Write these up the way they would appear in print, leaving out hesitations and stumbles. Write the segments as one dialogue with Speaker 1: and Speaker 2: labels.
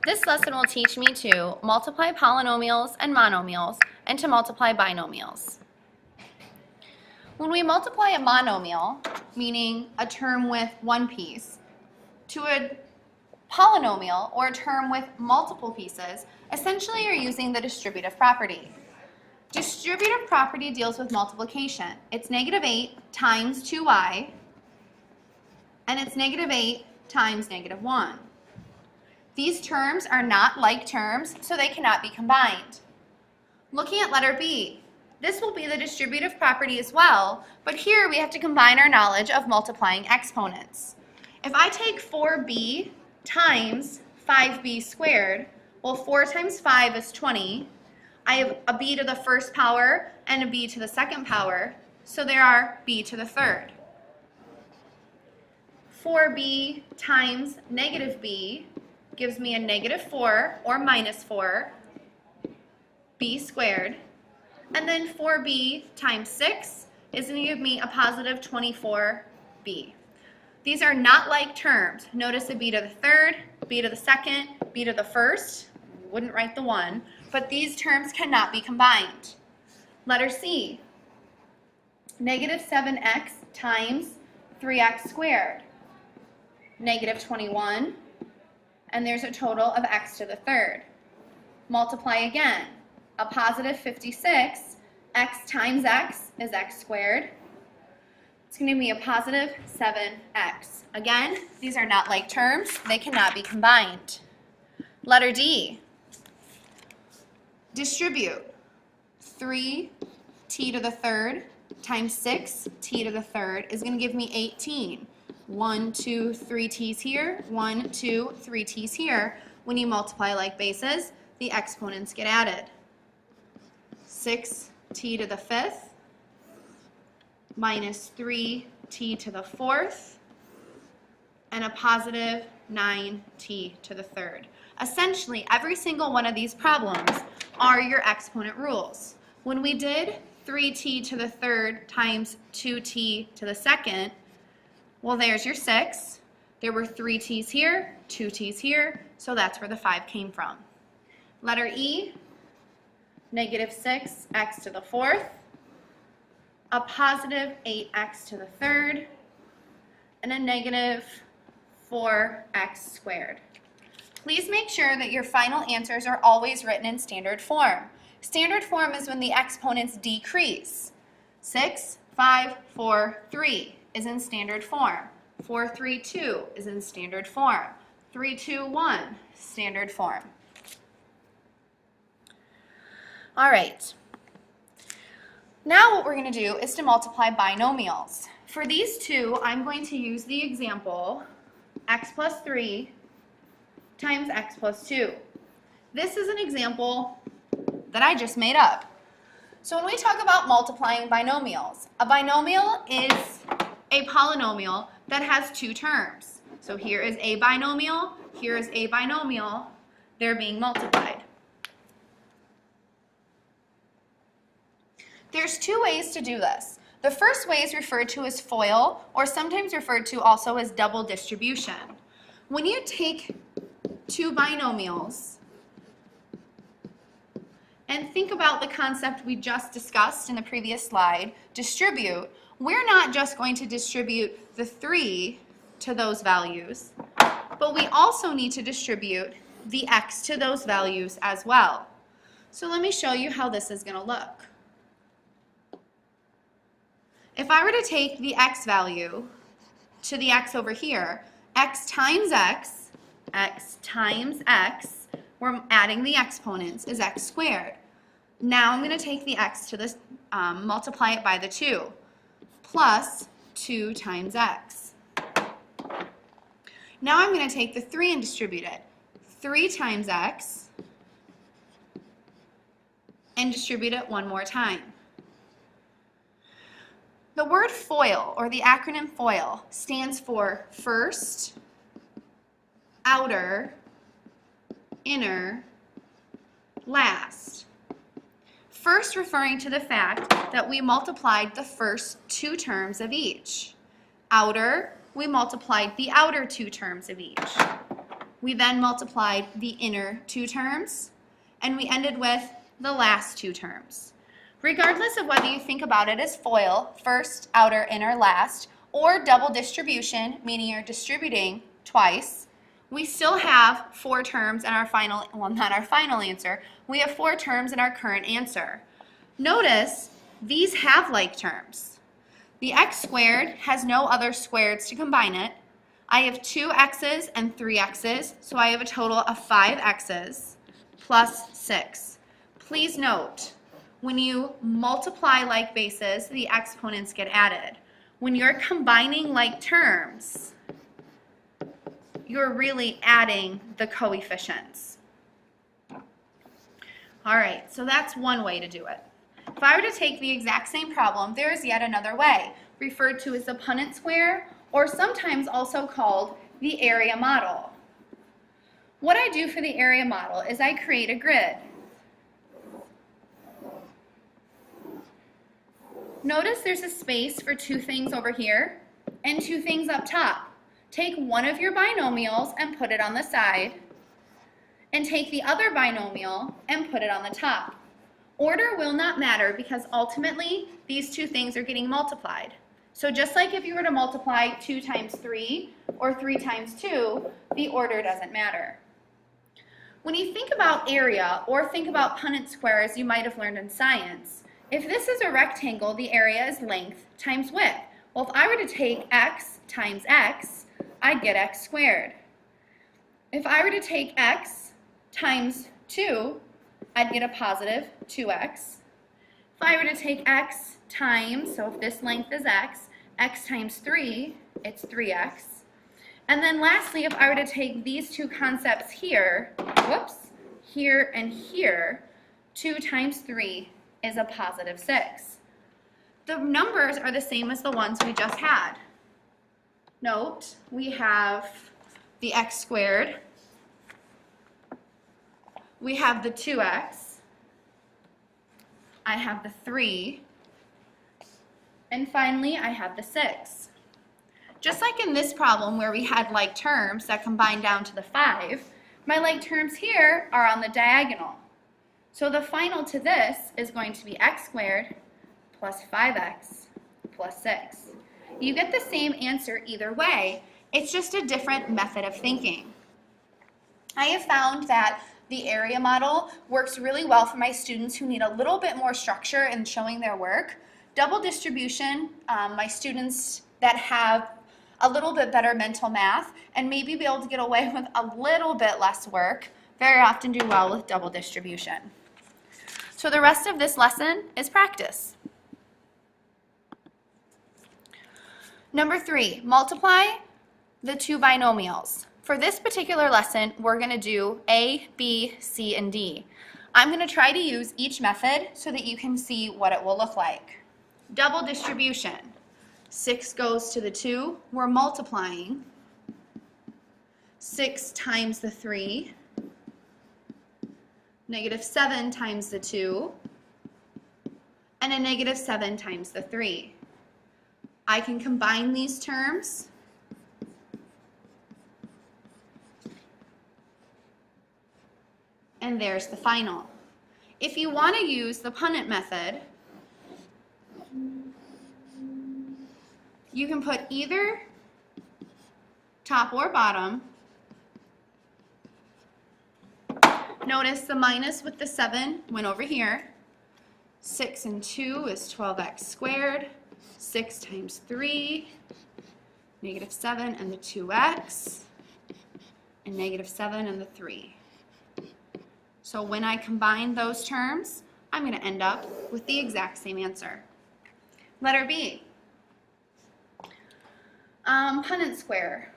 Speaker 1: This lesson will teach me to multiply polynomials and monomials and to multiply binomials. When we multiply a monomial, meaning a term with one piece, to a polynomial or a term with multiple pieces, essentially you're using the distributive property. Distributive property deals with multiplication. It's -8 times 2y, and it's -8 times -1. These terms are not like terms, so they cannot be combined. Looking at letter B, this will be the distributive property as well, but here we have to combine our knowledge of multiplying exponents. If I take 4b times 5b squared, well, 4 times 5 is 20. I have a b to the first power and a b to the second power, so there are b to the third. 4b times -b gives me a -4 or -4 b squared. And then 4b times 6 is going to give me a positive 24b. These are not like terms. Notice a b to the third, b to the second, b to the first. Wouldn't write the 1, but these terms cannot be combined. Letter C, -7x times 3x squared, -21, and there's a total of x to the third. Multiply again. A positive 56, x times x is x squared. It's going to be a positive 7x. Again, these are not like terms. They cannot be combined. Letter D. Distribute. 3t to the third times 6t to the third is going to give me 18. 1, 2, 3 t's here, 1, 2, 3 t's here. When you multiply like bases, the exponents get added. 6t to the fifth minus 3t to the fourth and a positive 9t to the third. Essentially, every single one of these problems are your exponent rules. When we did 3t to the third times 2t to the second, well, there's your 6. There were 3 t's here, 2 t's here, so that's where the 5 came from. Letter E, -6x to the fourth, a positive 8x to the third, and a -4x squared. Please make sure that your final answers are always written in standard form. Standard form is when the exponents decrease. 6, 5, 4, 3 is in standard form. 4, 3, 2 is in standard form. 3, 2, 1, standard form. All right. Now what we're going to do is to multiply binomials. For these two, I'm going to use the example x plus 3 times x plus 2. This is an example that I just made up. So when we talk about multiplying binomials, a binomial is a polynomial that has two terms. So here is a binomial, here is a binomial. They're being multiplied. There's two ways to do this. The first way is referred to as FOIL, or sometimes referred to also as double distribution. When you take two binomials and think about the concept we just discussed in the previous slide, distribute, we're not just going to distribute the 3 to those values, but we also need to distribute the x to those values as well. So let me show you how this is going to look. If I were to take the x value to the x over here, x times x times x, we're adding the exponents, is x squared. Now I'm going to take the x to this, multiply it by the 2, plus 2 times x. Now I'm going to take the 3 and distribute it. 3 times x, and distribute it one more time. The word FOIL, or the acronym FOIL, stands for first, outer, inner, last. First referring to the fact that we multiplied the first two terms of each. Outer, we multiplied the outer two terms of each. We then multiplied the inner two terms, and we ended with the last two terms. Regardless of whether you think about it as FOIL, first, outer, inner, last, or double distribution, meaning you're distributing twice, we still have four terms in our final, well, not our final answer, we have four terms in our current answer. Notice these have like terms. The x squared has no other squareds to combine it. I have 2 x's and 3 x's, so I have a total of 5 x's plus 6. Please note, when you multiply like bases, the exponents get added. When you're combining like terms, you're really adding the coefficients. All right, so that's one way to do it. If I were to take the exact same problem, there is yet another way, referred to as the Punnett square, or sometimes also called the area model. What I do for the area model is I create a grid. Notice there's a space for 2 things over here and 2 things up top. Take one of your binomials and put it on the side, and take the other binomial and put it on the top. Order will not matter because ultimately these 2 things are getting multiplied. So just like if you were to multiply 2 times 3 or 3 times 2, the order doesn't matter. When you think about area or think about Punnett squares you might have learned in science, if this is a rectangle, the area is length times width. Well, if I were to take x times x, I'd get x squared. If I were to take x times 2, I'd get a positive 2x. If I were to take x times, so if this length is x times 3, it's 3x. And then lastly, if I were to take these 2 concepts here, here and here, 2 times 3 is a positive 6. The numbers are the same as the ones we just had. Note, we have the x squared, we have the 2x, I have the 3, and finally I have the 6. Just like in this problem where we had like terms that combine down to the 5, my like terms here are on the diagonal. So the final to this is going to be x squared plus 5x plus 6. You get the same answer either way, it's just a different method of thinking. I have found that the area model works really well for my students who need a little bit more structure in showing their work. Double distribution, my students that have a little bit better mental math and maybe be able to get away with a little bit less work, very often do well with double distribution. So the rest of this lesson is practice. Number 3, multiply the 2 binomials. For this particular lesson, we're going to do A, B, C, and D. I'm going to try to use each method so that you can see what it will look like. Double distribution. 6 goes to the 2. We're multiplying 6 times the 3, -7 times the 2, and a -7 times the 3. I can combine these terms and there's the final. If you want to use the Punnett method, you can put either top or bottom. Notice the minus with the 7 went over here. 6 and 2 is 12x squared. 6 times 3, -7 and the 2x, and -7 and the 3. So when I combine those terms, I'm going to end up with the exact same answer. Letter B. Punnett square.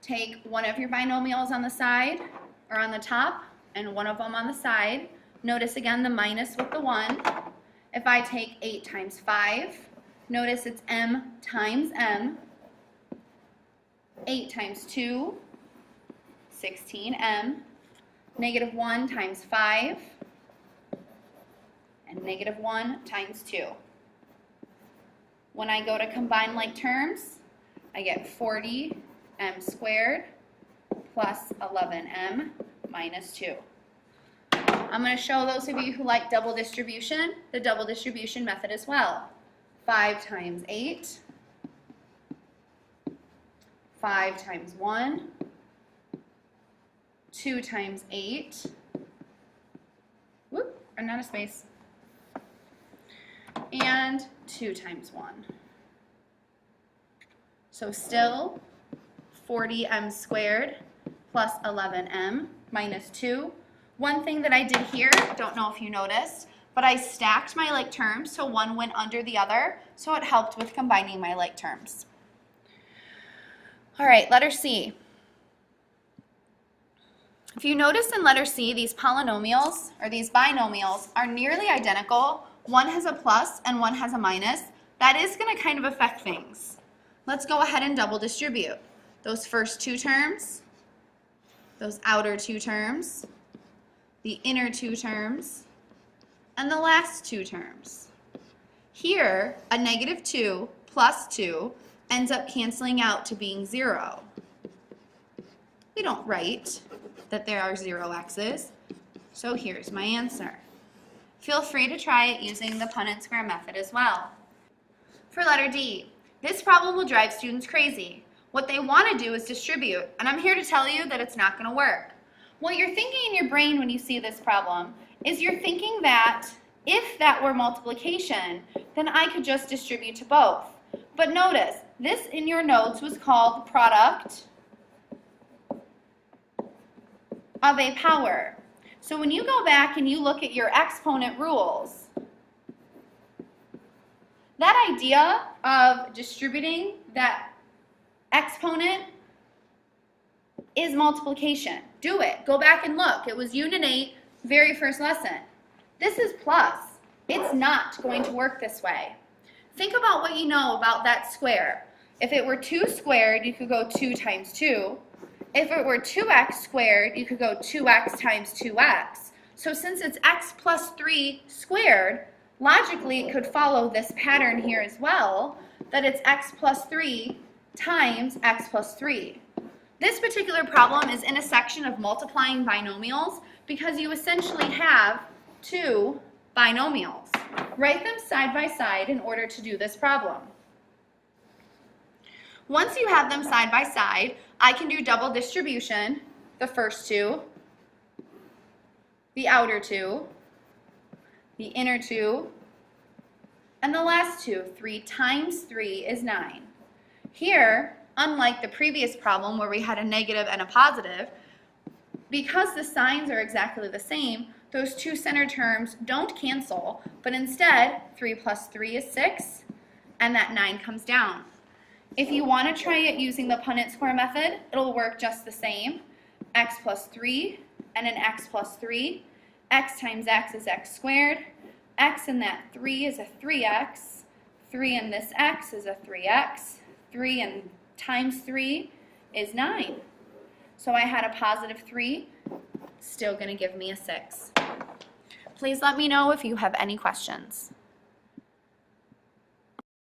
Speaker 1: Take one of your binomials on the side, or on the top, and one of them on the side. Notice again the minus with the 1. If I take 8 times 5, notice it's m times m. 8 times 2, 16m. -1 times 5, and -1 times 2. When I go to combine like terms, I get 40m squared plus 11m minus 2. I'm going to show those of you who like double distribution, the double distribution method as well. 5 times 8, 5 times 1, 2 times 8, whoop, run out of space, and 2 times 1. So still 40m squared plus 11m minus 2. One thing that I did here, don't know if you noticed, but I stacked my like terms so one went under the other, so it helped with combining my like terms. All right, letter C. If you notice in letter C, these polynomials or these binomials are nearly identical. One has a plus and one has a minus. That is going to kind of affect things. Let's go ahead and double distribute. Those first two terms, those outer two terms, the inner two terms, and the last two terms. Here, a negative 2 plus 2 ends up canceling out to being 0. We don't write that there are 0 x's, so here's my answer. Feel free to try it using the Punnett square method as well. For letter D, this problem will drive students crazy. What they want to do is distribute, and I'm here to tell you that it's not going to work. What you're thinking in your brain when you see this problem is you're thinking that if that were multiplication, then I could just distribute to both. But notice, this in your notes was called product of a power. So when you go back and you look at your exponent rules, that idea of distributing that exponent is multiplication. Do it. Go back and look. It was Unit 8, very first lesson. This is plus. It's not going to work this way. Think about what you know about that square. If it were 2 squared, you could go 2 times 2. If it were 2x squared, you could go 2x times 2x. So since it's x plus 3 squared, logically it could follow this pattern here as well, that it's x plus 3 times x plus 3. This particular problem is in a section of multiplying binomials because you essentially have 2 binomials. Write them side by side in order to do this problem. Once you have them side by side, I can do double distribution, the first 2, the outer 2, the inner 2, and the last 2. 3 times 3 is 9. Here, unlike the previous problem where we had a negative and a positive, because the signs are exactly the same, those two center terms don't cancel, but instead 3 plus 3 is 6, and that 9 comes down. If you want to try it using the Punnett square method, it'll work just the same. X plus 3 and an x plus 3. X times x is x squared. X in that 3 is a 3x. 3 in this x is a 3x. 3 and times 3 is 9. So I had a positive 3, still going to give me a 6. Please let me know if you have any questions.